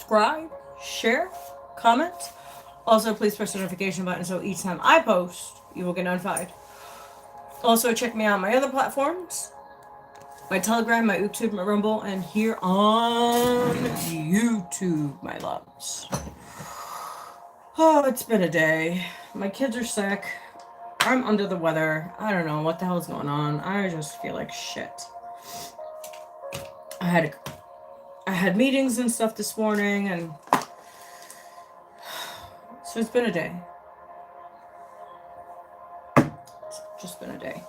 subscribe, share, comment. Also, please press the notification button so each time I post, you will get notified. Also, check me out on my other platforms. My Telegram, my YouTube, my Rumble, and here on YouTube, my loves. Oh, it's been a day. My kids are sick. I'm under the weather. I don't know what the hell's going on. I just feel like shit. I had meetings and stuff this morning, and so it's been a day. It's just been a day.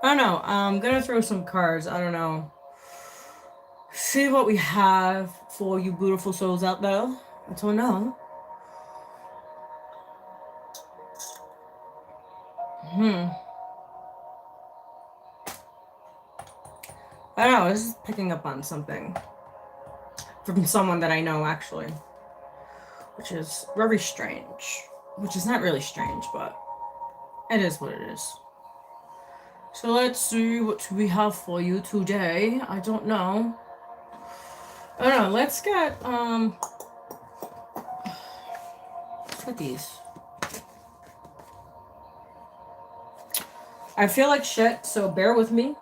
I don't know. I'm gonna throw some cards. I don't know. See what we have for you beautiful souls out there. I don't know. I don't know. This is picking up on something from someone that I know, actually, which is very strange. Which is not really strange, but it is what it is. So let's see what we have for you today. I don't know. I don't know. Let's get these. I feel like shit, so bear with me.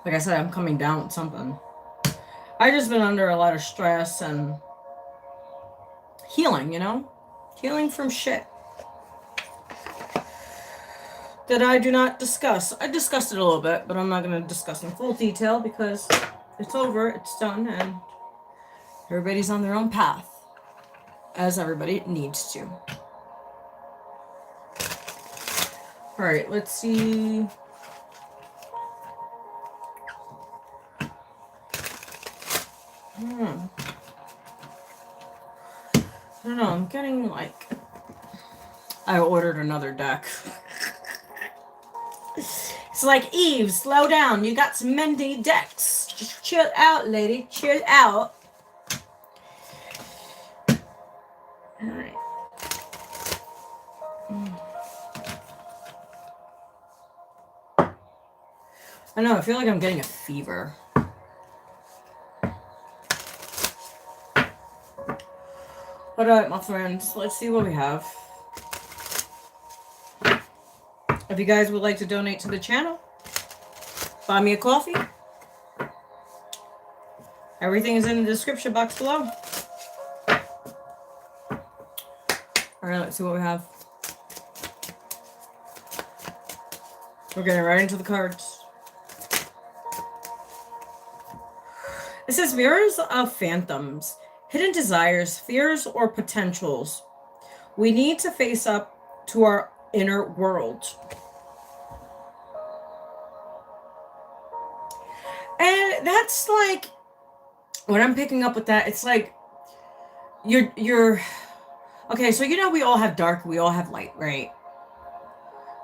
Like I said, I'm coming down with something. I've just been under a lot of stress and healing, you know? Healing from shit that I do not discuss. I discussed it a little bit, but I'm not going to discuss in full detail because it's over, it's done, and everybody's on their own path, as everybody needs to. Alright, let's see. I don't know, I'm getting like... I ordered another deck. It's like, Eve, slow down. You got some many decks. Just chill out, lady. Chill out. Alright. I know, I feel like I'm getting a fever. Alright, my friends, let's see what we have. If you guys would like to donate to the channel, buy me a coffee. Everything is in the description box below. Alright, let's see what we have. We're getting right into the cards. It says mirrors of phantoms, hidden desires, fears, or potentials. We need to face up to our inner world. And that's like, what I'm picking up with that, it's like, you're, okay, so you know we all have dark, we all have light, right?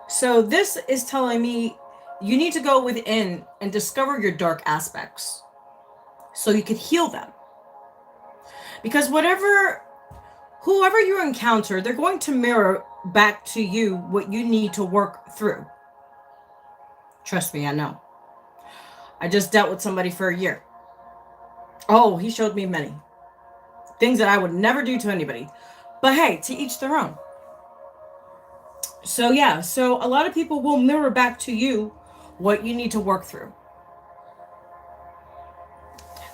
So this is telling me you need to go within and discover your dark aspects so you could heal them. Because whoever you encounter, they're going to mirror back to you what you need to work through. Trust me, I know. I just dealt with somebody for a year. Oh, he showed me many things that I would never do to anybody. But hey, to each their own. So yeah, so a lot of people will mirror back to you what you need to work through.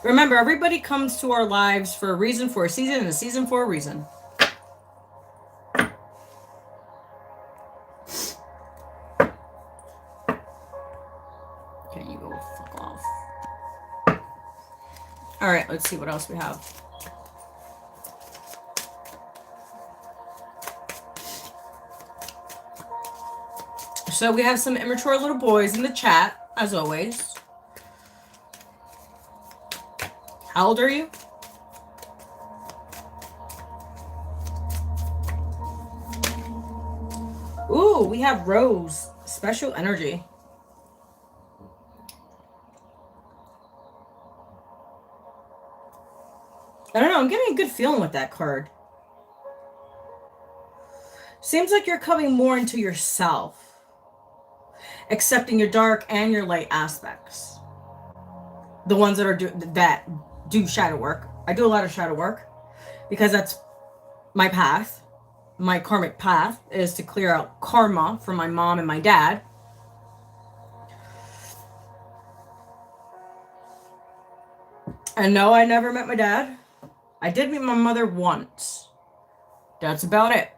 Remember, everybody comes to our lives for a reason, for a season, and a season for a reason. Okay, you go fuck off. Alright, let's see what else we have. So we have some immature little boys in the chat, as always. How old are you? Ooh, we have Rose. Special energy. I don't know, I'm getting a good feeling with that card. Seems like you're coming more into yourself. Accepting your dark and your light aspects. The ones that do shadow work. I do a lot of shadow work because that's my path. My karmic path is to clear out karma from my mom and my dad. And no, I never met my dad. I did meet my mother once. That's about it.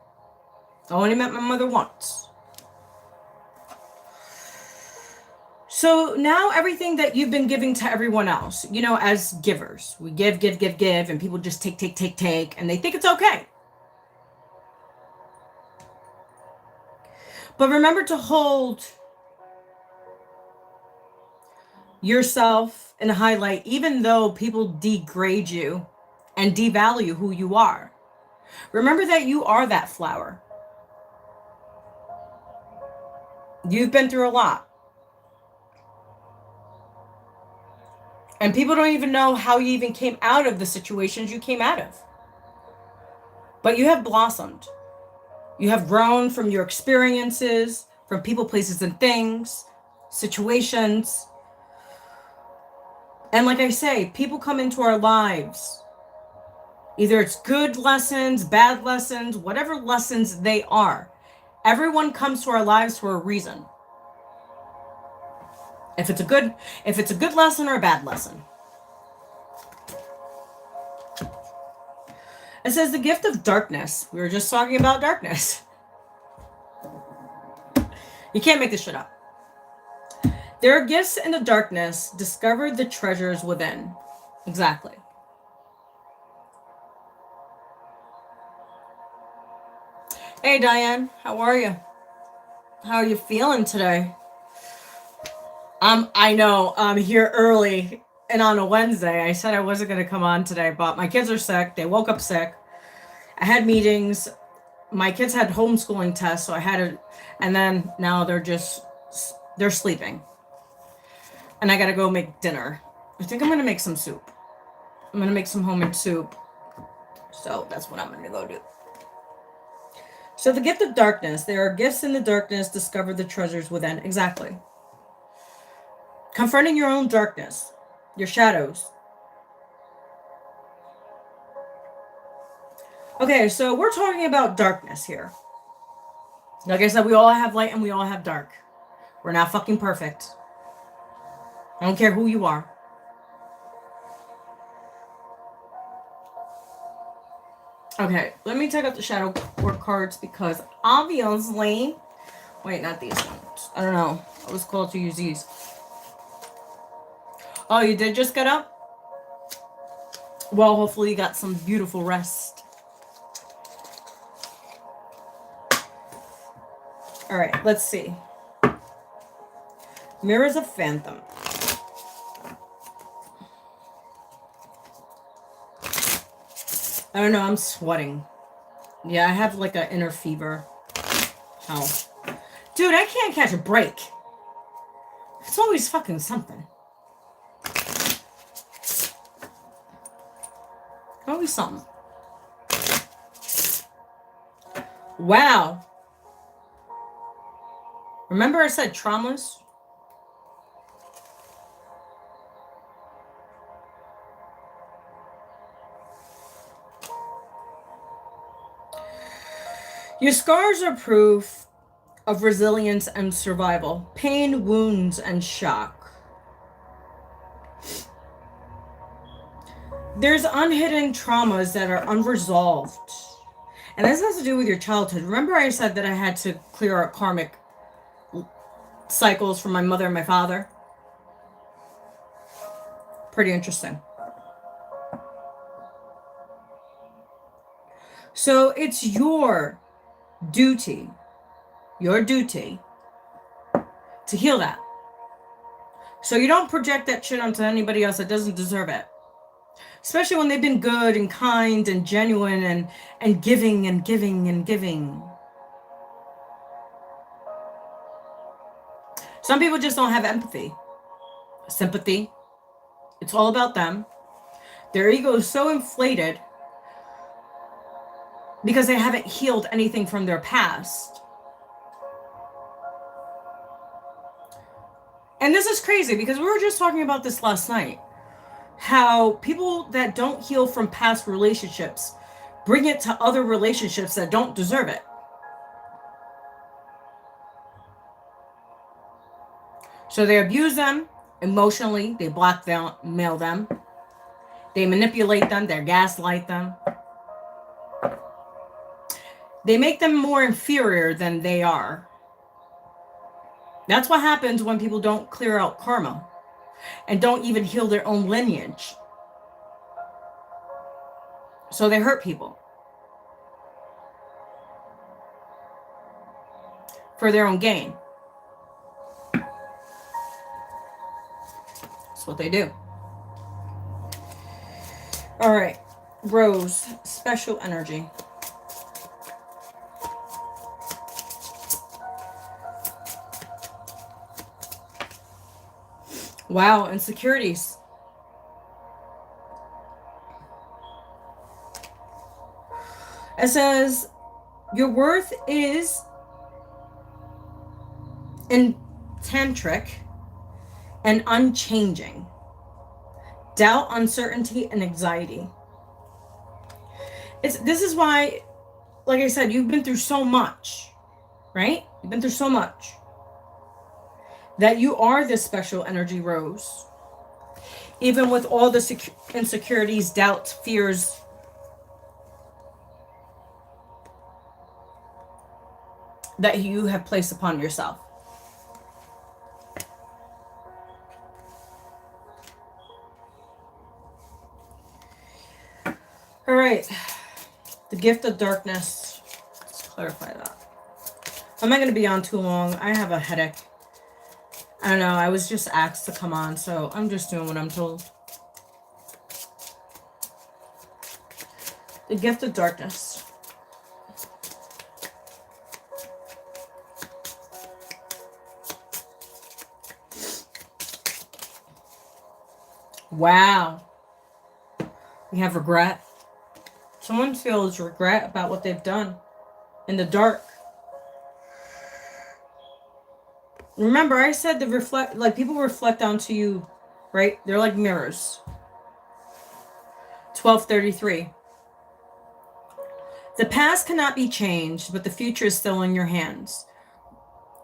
I only met my mother once. So now everything that you've been giving to everyone else, you know, as givers, we give, and people just take, and they think it's okay. But remember to hold yourself in a highlight, even though people degrade you and devalue who you are. Remember that you are that flower. You've been through a lot. And people don't even know how you even came out of the situations you came out of. But you have blossomed. You have grown from your experiences, from people, places, and things, situations. And like I say, people come into our lives. Either it's good lessons, bad lessons, whatever lessons they are. Everyone comes to our lives for a reason. If it's a good lesson or a bad lesson. It says the gift of darkness. We were just talking about darkness. You can't make this shit up. There are gifts in the darkness. Discover the treasures within. Exactly. Hey, Diane. How are you? How are you feeling today? I know I'm here early and on a Wednesday. I said I wasn't going to come on today, but my kids are sick. They woke up sick. I had meetings. My kids had homeschooling tests, so I had to, and then now they're sleeping. And I got to go make dinner. I think I'm going to make some soup. I'm going to make some homemade soup. So that's what I'm going to go do. So the gift of darkness. There are gifts in the darkness. Discover the treasures within. Exactly. Confronting your own darkness, your shadows. Okay, so we're talking about darkness here. Like I said, we all have light and we all have dark. We're not fucking perfect. I don't care who you are. Okay, let me take out the shadow work cards because obviously... Wait, not these ones. I don't know. I was called to use these. Oh, you did just get up? Well, hopefully you got some beautiful rest. All right, let's see. Mirrors of Phantom. I don't know, I'm sweating. Yeah, I have like an inner fever. How? Dude, I can't catch a break. It's always fucking something. Always something. Wow. Remember I said traumas? Your scars are proof of resilience and survival. Pain, wounds, and shock. There's unhidden traumas that are unresolved. And this has to do with your childhood. Remember I said that I had to clear out karmic cycles from my mother and my father? Pretty interesting. So it's your duty to heal that. So you don't project that shit onto anybody else that doesn't deserve it. Especially when they've been good and kind and genuine and giving and giving and giving. Some people just don't have empathy, sympathy. It's all about them. Their ego is so inflated because they haven't healed anything from their past. And this is crazy because we were just talking about this last night. how people that don't heal from past relationships bring it to other relationships that don't deserve it. So they abuse them emotionally, they blackmail them, they manipulate them, they gaslight them. They make them more inferior than they are. That's what happens when people don't clear out karma and don't even heal their own lineage. So they hurt people for their own gain. That's what they do. All right, Rose, special energy. Wow, insecurities. It says, your worth is in tantric and unchanging. Doubt, uncertainty, and anxiety. This is why, like I said, you've been through so much, right? You've been through so much that you are this special energy, Rose. Even with all the insecurities, doubts, fears, that you have placed upon yourself. All right. The gift of darkness. Let's clarify that. I'm not going to be on too long. I have a headache. I don't know. I was just asked to come on, so I'm just doing what I'm told. The gift of darkness. Wow. We have regret. Someone feels regret about what they've done in the dark. Remember, I said people reflect onto you, right? They're like mirrors. 1233. The past cannot be changed, but the future is still in your hands.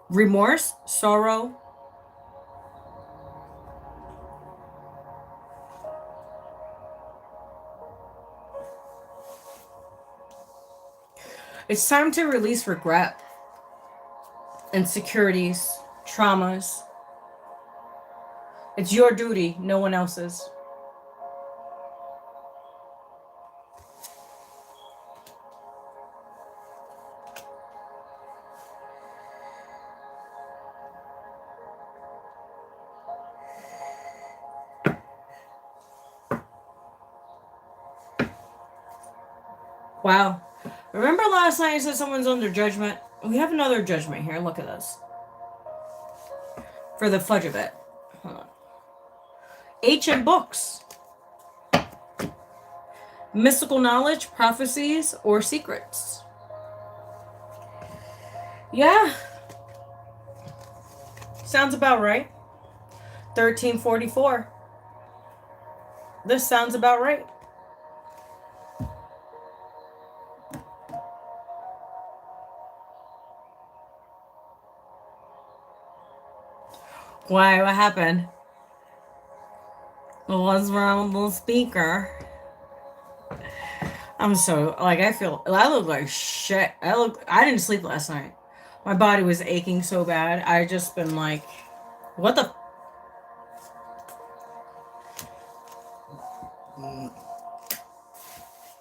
Remorse, sorrow. It's time to release regret, insecurities, traumas. It's your duty, no one else's. Wow. Remember last night I said someone's under judgment? We have another judgment here. Look at this. For the fudge of it. Hold on. Ancient books. Mystical knowledge, prophecies, or secrets. Yeah. Sounds about right. 1344. This sounds about right. Why? What happened? What's wrong with the speaker? I'm so, I look like shit. I didn't sleep last night. My body was aching so bad. I just been like, what the?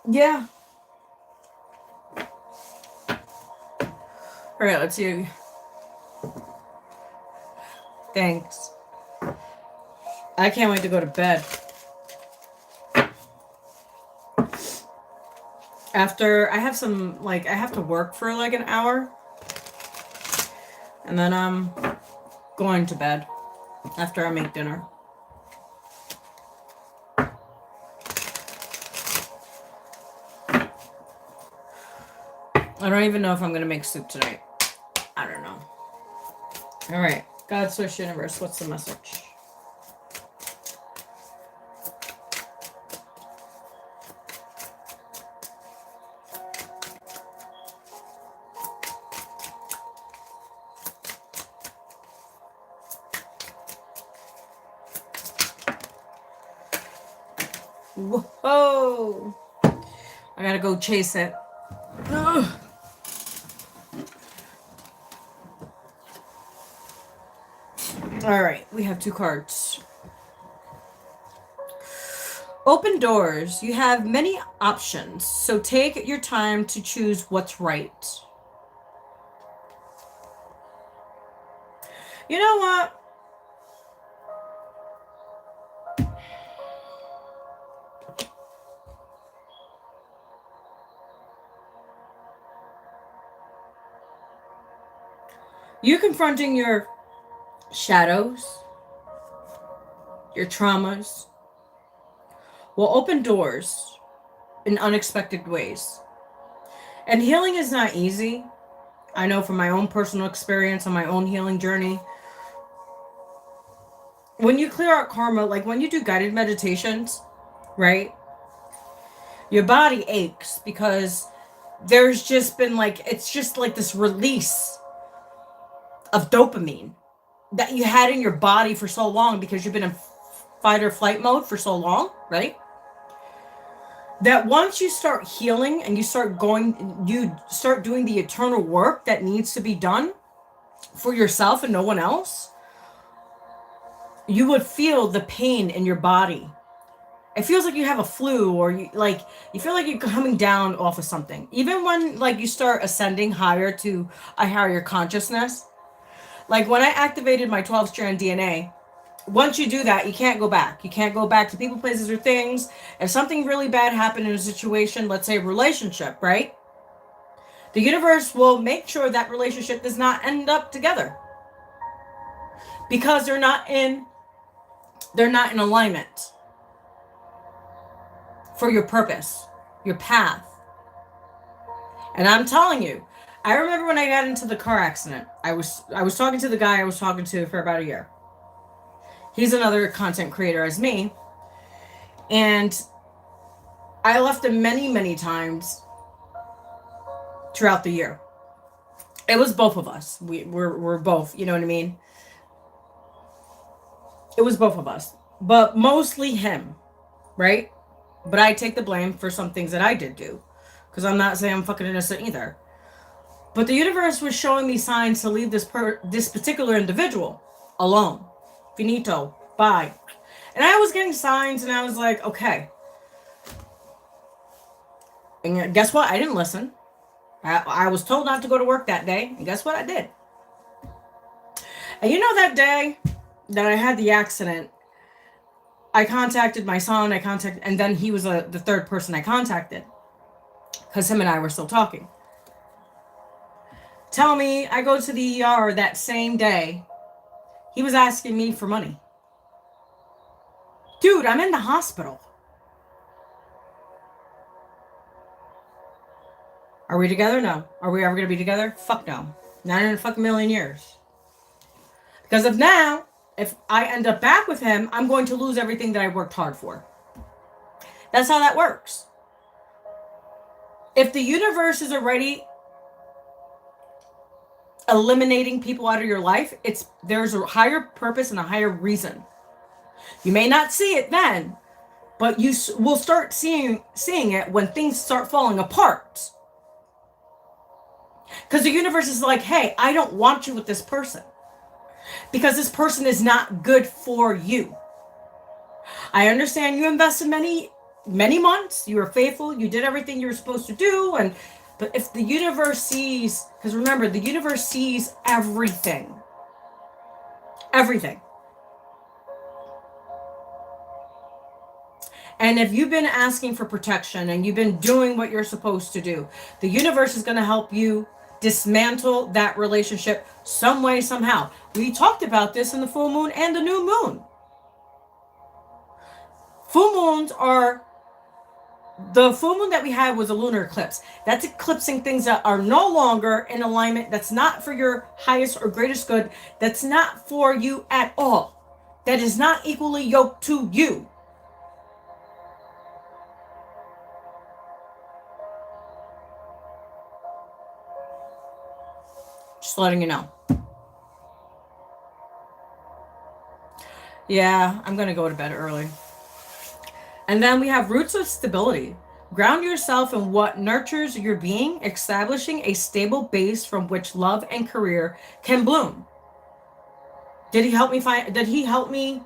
Yeah. All right, let's see. Thanks. I can't wait to go to bed. After I have I have to work for like an hour. And then I'm going to bed after I make dinner. I don't even know if I'm going to make soup tonight. I don't know. All right. God, Source, Universe, what's the message? Whoa. I gotta go chase it. Ugh. All right, we have 2 cards. Open doors. You have many options, so take your time to choose what's right. You know what? You confronting your shadows, your traumas, will open doors in unexpected ways. And healing is not easy. I know from my own personal experience on my own healing journey. When you clear out karma, like when you do guided meditations, right? Your body aches because there's just been like, it's just like this release of dopamine that you had in your body for so long because you've been in fight or flight mode for so long, right? That once you start healing and you start doing the eternal work that needs to be done for yourself and no one else, you would feel the pain in your body. It feels like you have a flu, or you feel like you're coming down off of something. Even when like you start ascending higher to a higher consciousness. Like when I activated my 12-strand DNA, once you do that, you can't go back. You can't go back to people, places, or things. If something really bad happened in a situation, let's say a relationship, right? The universe will make sure that relationship does not end up together. Because they're not in alignment for your purpose, your path. And I'm telling you, I remember when I got into the car accident, I was talking to the guy I was talking to for about a year. He's another content creator as me. And I left him many, many times throughout the year. It was both of us. We're both, you know what I mean? It was both of us. But mostly him, right? But I take the blame for some things that I did do. Because I'm not saying I'm fucking innocent either. But the universe was showing me signs to leave this particular individual alone. Finito. Bye. And I was getting signs and I was like, okay. And guess what? I didn't listen. I was told not to go to work that day. And guess what? I did. And you know that day that I had the accident, I contacted my son. And then he was the third person I contacted. Because him and I were still talking. Tell me, I go to the ER that same day. He was asking me for money. Dude, I'm in the hospital. Are we together? No. Are we ever going to be together? Fuck no. Not in a fucking million years. Because if I end up back with him, I'm going to lose everything that I worked hard for. That's how that works. If the universe is already eliminating people out of your life, there's a higher purpose and a higher reason. You may not see it then, but you will start seeing it when things start falling apart. Because the universe is like, hey, I don't want you with this person. Because this person is not good for you. I understand you invested many, many months. You were faithful. You did everything you were supposed to do. But if the universe sees, because remember, the universe sees everything. Everything. And if you've been asking for protection and you've been doing what you're supposed to do, the universe is going to help you dismantle that relationship some way, somehow. We talked about this in the full moon and the new moon. The full moon that we had was a lunar eclipse. That's eclipsing things that are no longer in alignment. That's not for your highest or greatest good. That's not for you at all. That is not equally yoked to you. Just letting you know. Yeah, I'm going to go to bed early. And then we have roots of stability. Ground yourself in what nurtures your being, establishing a stable base from which love and career can bloom. Did he help me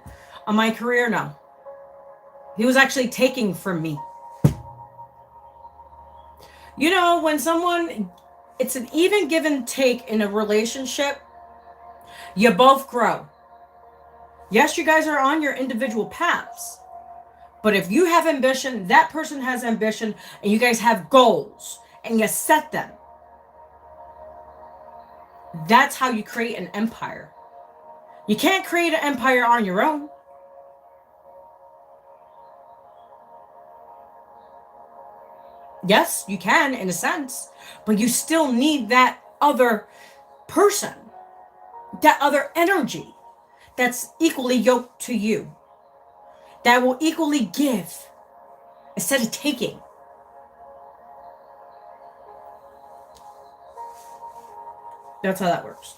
on my career? No. He was actually taking from me. You know, when someone, it's an even give and take in a relationship, you both grow. Yes, you guys are on your individual paths. But if you have ambition, that person has ambition, and you guys have goals, and you set them, that's how you create an empire. You can't create an empire on your own. Yes, you can in a sense, but you still need that other person, that other energy that's equally yoked to you, that will equally give instead of taking. That's how that works.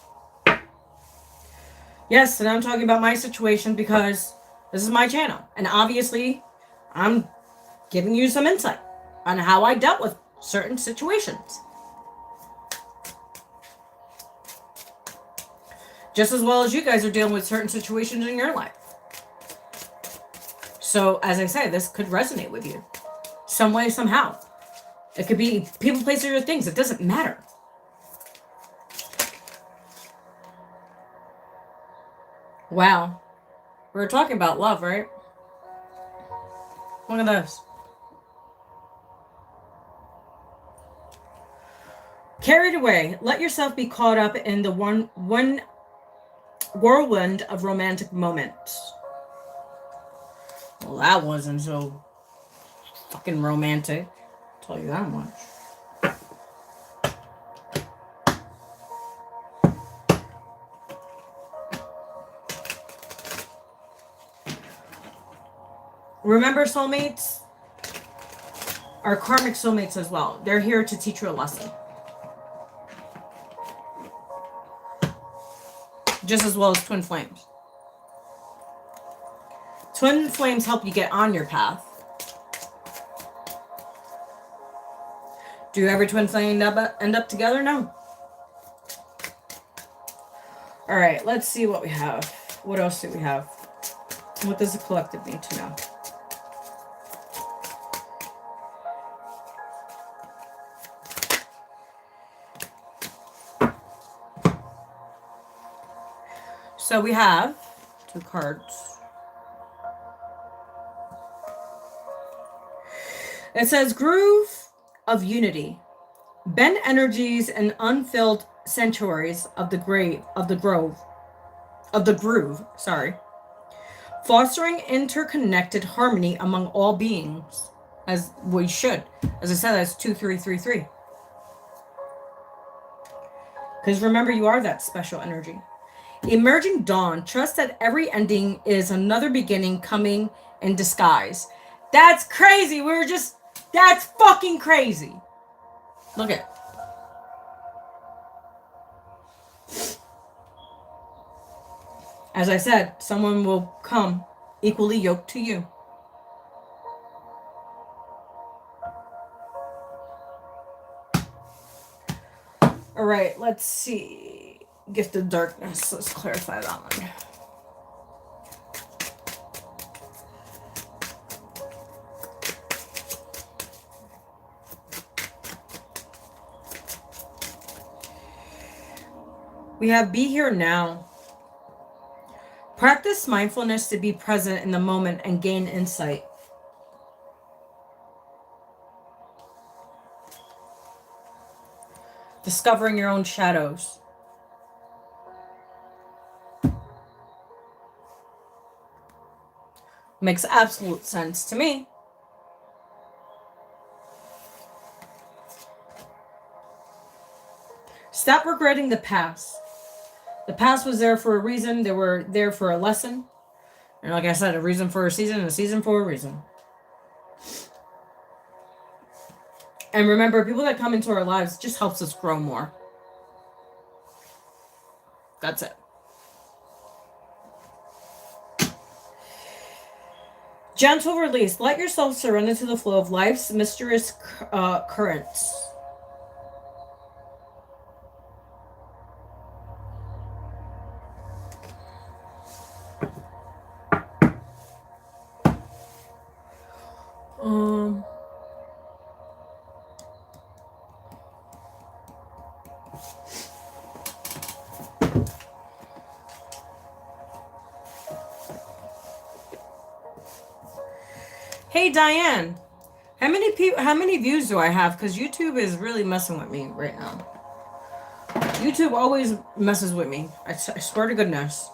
Yes, and I'm talking about my situation because this is my channel. And obviously, I'm giving you some insight on how I dealt with certain situations. Just as well as you guys are dealing with certain situations in your life. So, as I say, this could resonate with you. Some way, somehow. It could be people, places, or things. It doesn't matter. Wow. We were talking about love, right? Look at this. Carried away, let yourself be caught up in the one whirlwind of romantic moments. Well, that wasn't so fucking romantic. I'll tell you that much. Remember, soulmates are karmic soulmates as well. They're here to teach you a lesson. Just as well as twin flames. Twin flames help you get on your path. Do every twin flame end up together? No. Alright, let's see what we have. What else do we have? What does the collective need to know? So we have 2 cards. It says groove of unity. Bend energies and unfilled sanctuaries of the groove, fostering interconnected harmony among all beings, as we should. As I said, that's 2333. Because remember, you are that special energy. Emerging dawn, trust that every ending is another beginning coming in disguise. That's crazy. That's fucking crazy. Look at it. As I said, someone will come equally yoked to you. All right, let's see. Gift of darkness. Let's clarify that one. We have be here now. Practice mindfulness to be present in the moment and gain insight. Discovering your own shadows. Makes absolute sense to me. Stop regretting the past. The past was there for a reason. They were there for a lesson. And like I said, a reason for a season and a season for a reason. And remember, people that come into our lives just helps us grow more. That's it. Gentle release. Let yourself surrender to the flow of life's mysterious currents. Hey Diane, how many views do I have? Because YouTube is really messing with me right now. YouTube always messes with me. I swear to goodness.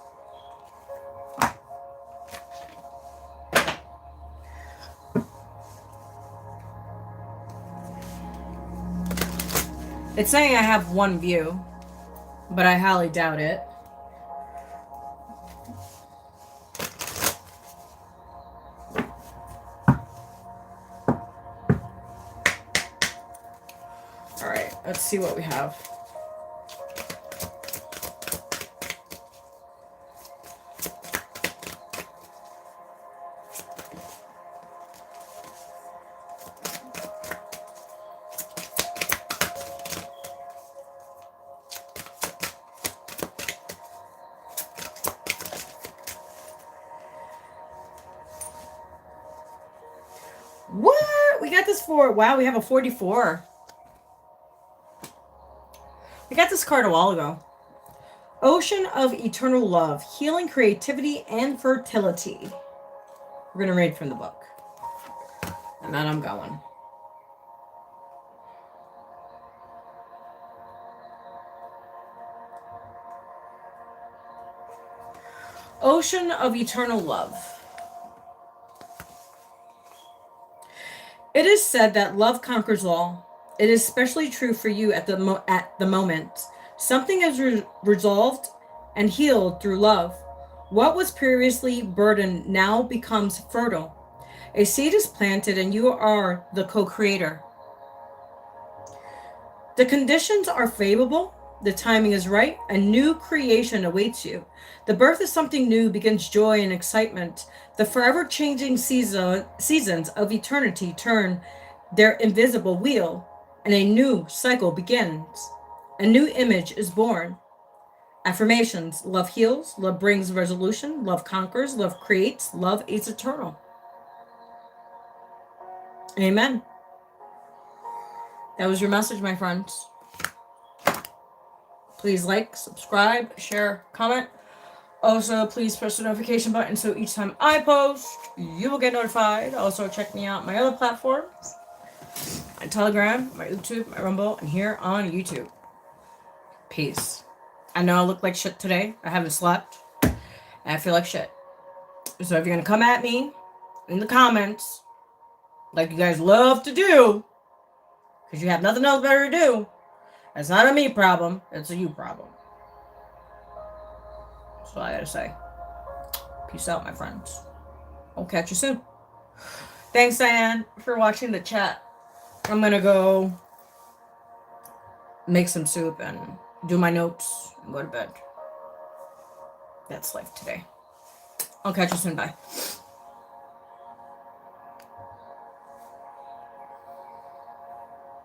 It's saying I have 1 view, but I highly doubt it. All right, let's see what we have. What? We got this for, wow, we have a 44. We got this card a while ago. Ocean of Eternal Love, Healing, Creativity, and Fertility. We're going to read from the book. And then I'm going. Ocean of Eternal Love. It is said that love conquers all. It is especially true for you at the moment. Something is resolved and healed through love. What was previously burdened now becomes fertile. A seed is planted and you are the co-creator. The conditions are favorable. The timing is right. A new creation awaits you. The birth of something new begins joy and excitement. The forever changing seasons of eternity turn their invisible wheel, and a new cycle begins. A new image is born. Affirmations. Love heals. Love brings resolution. Love conquers. Love creates. Love is eternal. Amen. That was your message, my friends. Please like, subscribe, share, comment. Also, please press the notification button so each time I post, you will get notified. Also, check me out on my other platforms. My Telegram, my YouTube, my Rumble, and here on YouTube. Peace. I know I look like shit today. I haven't slept. And I feel like shit. So if you're going to come at me in the comments, like you guys love to do, because you have nothing else better to do, it's not a me problem. It's a you problem. That's all I gotta say. Peace out, my friends. I'll catch you soon. Thanks, Diane, for watching the chat. I'm gonna go make some soup and do my notes and go to bed. That's life today. I'll catch you soon. Bye.